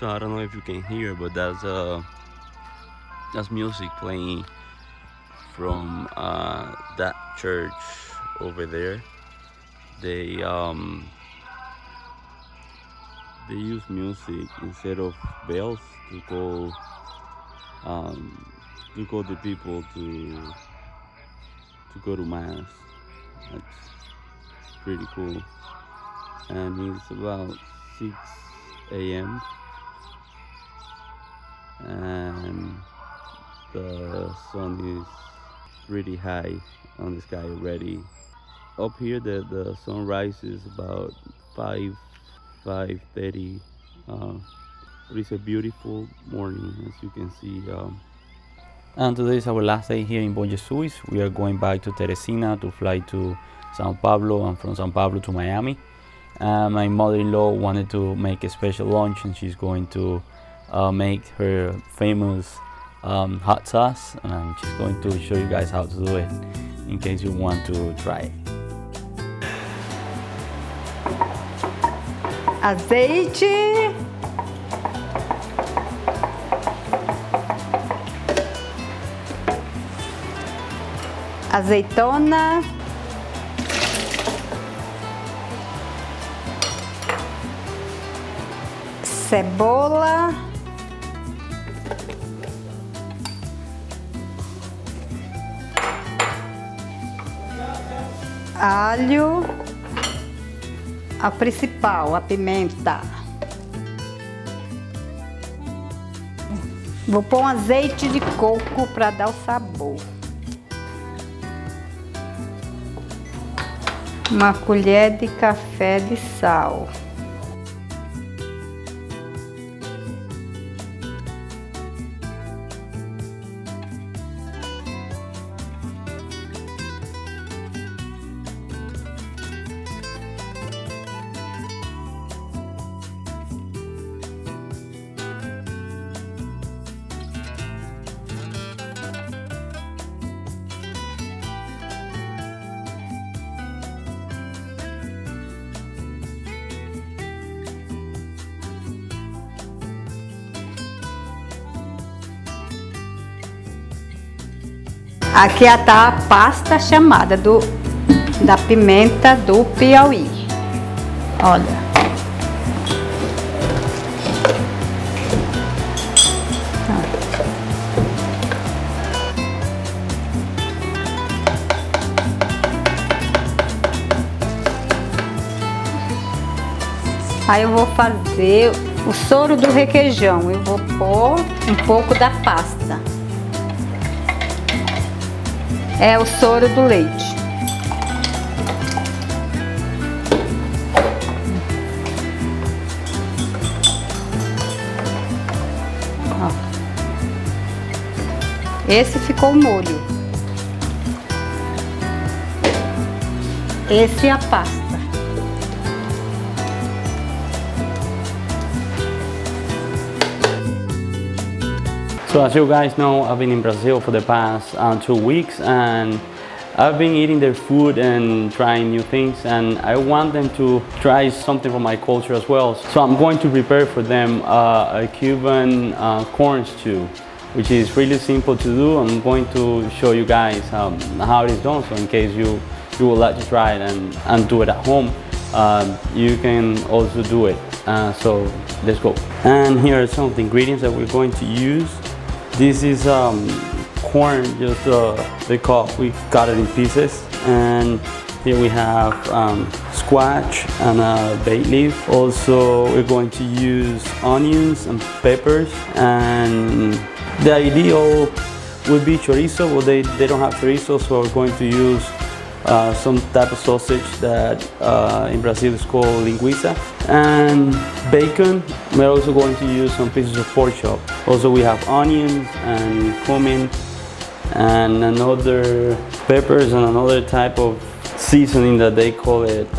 So I don't know if you can hear, but that's music playing from that church over there. They um they use music instead of bells um, to call the people to go to mass. That's pretty cool. And it's about 6 a.m. and the sun is pretty high on the sky already. Up here, the sun rises about 5:30. Uh, but it's a beautiful morning, as you can see. And today is our last day here in Bom Jesus. We are going back to Teresina to fly to Sao Pablo, and from Sao Pablo to Miami. My mother-in-law wanted to make a special lunch, and she's going to make her famous hot sauce, and she's going to show you guys how to do it in case you want to try it. Azeite. Azeitona. Cebola. Alho. A principal, a pimenta. Vou pôr um azeite de coco para dar o sabor. Uma colher de café de sal. Aqui está a pasta chamada da pimenta do Piauí. Olha. Aí eu vou fazer o soro do requeijão. Eu vou pôr um pouco da pasta. É o soro do leite. Ó. Esse ficou o molho. Esse é a pasta. So as you guys know, I've been in Brazil for the past 2 weeks, and I've been eating their food and trying new things, and I want them to try something from my culture as well. So I'm going to prepare for them a Cuban corn stew, which is really simple to do. I'm going to show you guys how it is done, so in case you would like to try it and do it at home, you can also do it. So let's go. And here are some of the ingredients that we're going to use. This is corn, just we cut it in pieces, and here we have squash and bay leaf. Also, we're going to use onions and peppers, and the ideal would be chorizo, but they don't have chorizo, so we're going to use some type of sausage that in Brazil is called linguiça, and bacon. We're also going to use some pieces of pork chop. Also, we have onions and cumin and another peppers and another type of seasoning that they call it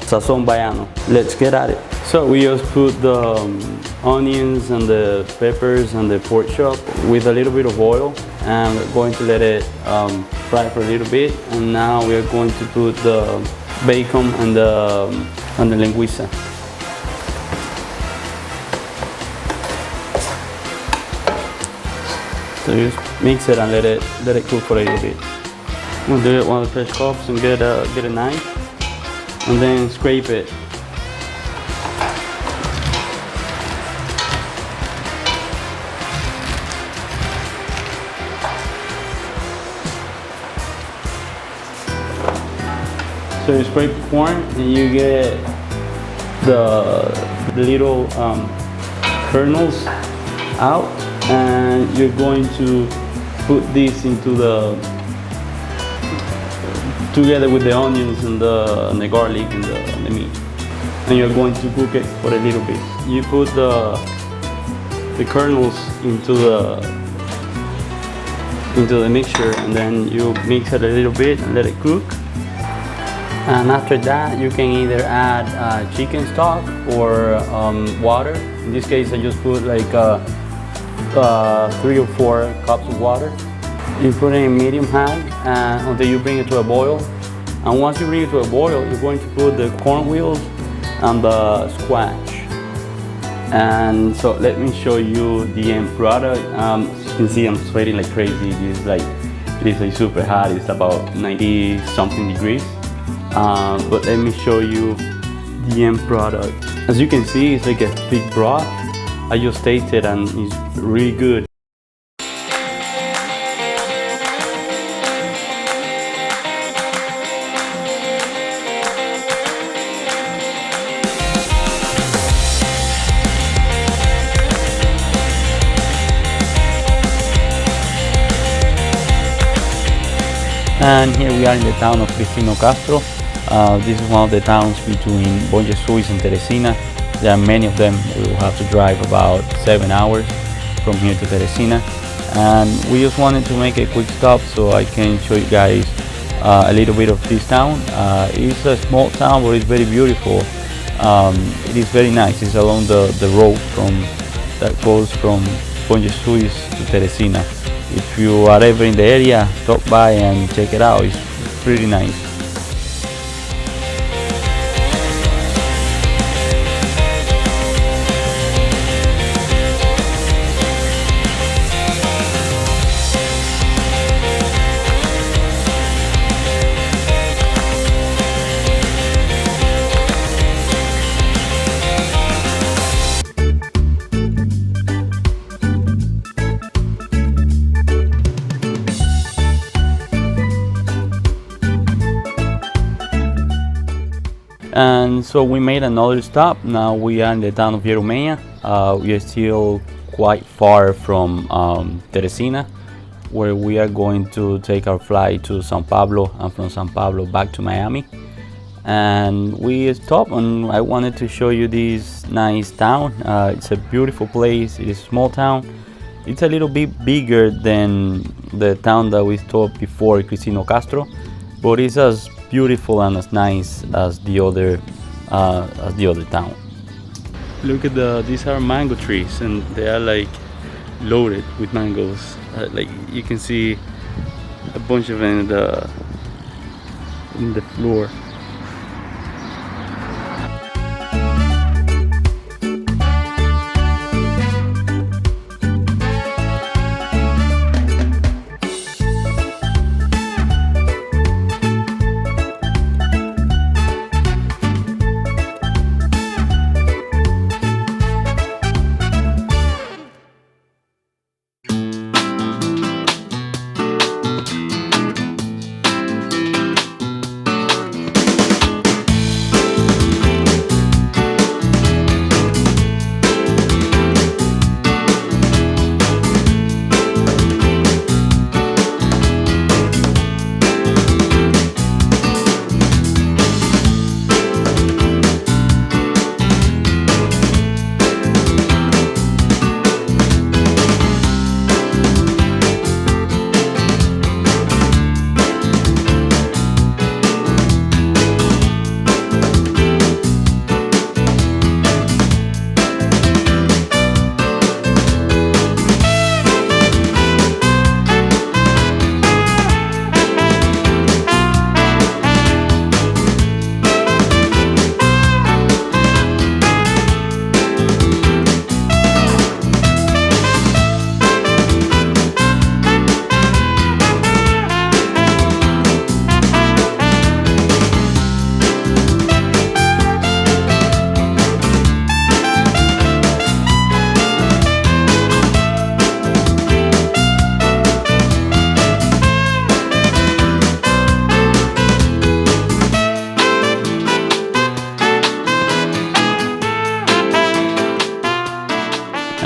sazón baiano. Let's get at it. So we just put the onions and the peppers and the pork chop with a little bit of oil, and we're going to let it fry for a little bit. And now we are going to put the bacon and the linguiça. So you just mix it and let it cook for a little bit. We'll do it one of the fresh cups and get a knife and then scrape it. So you scrape the corn and you get the little kernels out, and you're going to put this into together with the onions and the garlic and the meat, and you're going to cook it for a little bit. You put the kernels into the mixture, and then you mix it a little bit and let it cook. And after that, you can either add chicken stock or water. In this case, I just put like 3 or 4 cups of water. You put it in medium high until you bring it to a boil. And once you bring it to a boil, you're going to put the corn wheels and the squash. And so let me show you the end product. As you can see, I'm sweating like crazy. It is like super hot. It's about 90 something degrees. But let me show you the end product. As you can see, it's like a thick broth. I just tasted and it's really good. And here we are in the town of Cristino, Castro. This is one of the towns between Bom Jesus and Teresina. There are many of them. We will have to drive about 7 hours from here to Teresina. And we just wanted to make a quick stop so I can show you guys a little bit of this town. It's a small town, but it's very beautiful. It is very nice. It's along the road that goes from Bom Jesus to Teresina. If you are ever in the area, stop by and check it out. It's pretty nice. And so we made another stop. Now we are in the town of Jerumenha. We are still quite far from Teresina, where we are going to take our flight to São Pablo, and from São Pablo back to Miami. And we stopped, and I wanted to show you this nice town. It's a beautiful place. It is a small town. It's a little bit bigger than the town that we stopped before, Cristino, Castro, but it's as beautiful and as nice as the other town. Look at these are mango trees, and they are like loaded with mangoes. Like you can see a bunch of them in the floor.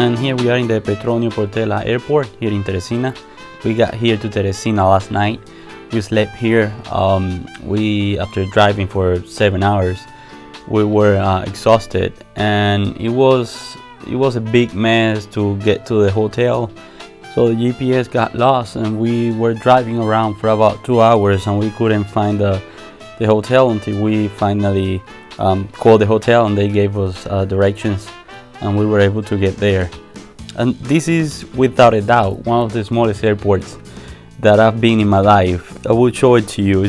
And here we are in the Petronio Portela airport here in Teresina. We got here to Teresina last night. We slept here. After driving for 7 hours, we were exhausted, and it was a big mess to get to the hotel. So the GPS got lost, and we were driving around for about 2 hours, and we couldn't find the hotel until we finally called the hotel, and they gave us directions, and we were able to get there. And this is without a doubt one of the smallest airports that I've been in my life. I will show it to you.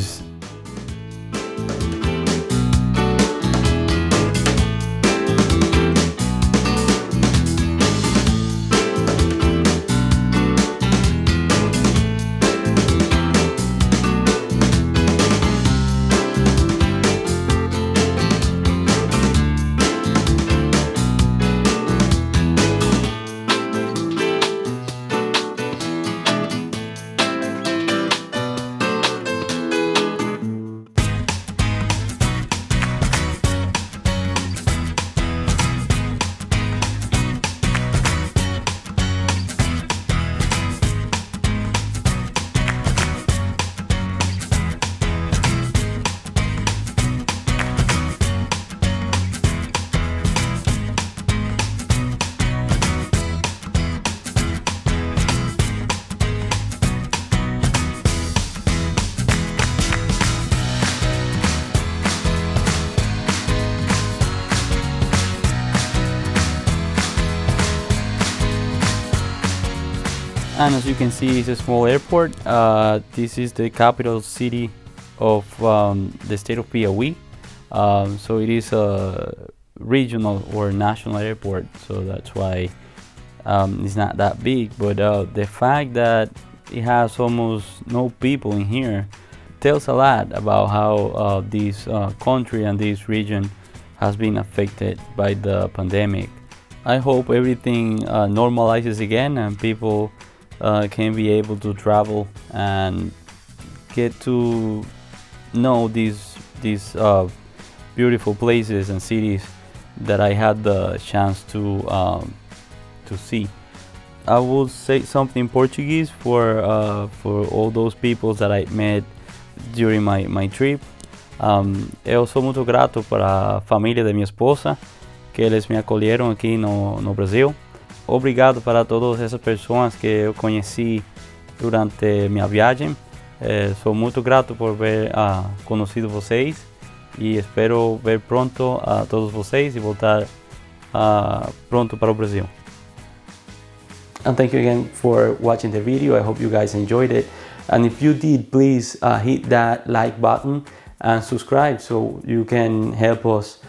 And as you can see, it's a small airport. This is the capital city of the state of Piaui. So it is a regional or national airport, so that's why it's not that big. But the fact that it has almost no people in here tells a lot about how this country and this region has been affected by the pandemic. I hope everything normalizes again and people can be able to travel and get to know these beautiful places and cities that I had the chance to see. I will say something in Portuguese for all those people that I met during my trip. Eu sou muito grato para a família da minha esposa, que eles me acolheram aqui no Brasil. Obrigado para todas essas pessoas que eu conheci durante minha viagem. Sou muito grato por ver conhecido vocês e espero ver pronto a todos vocês e voltar pronto para o Brasil. And thank you again for watching the video. I hope you guys enjoyed it. And if you did, please hit that like button and subscribe so you can help us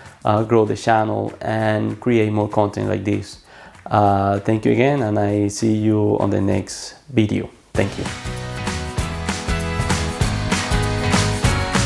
grow the channel and create more content like this. Thank you again, and I see you on the next video. Thank you.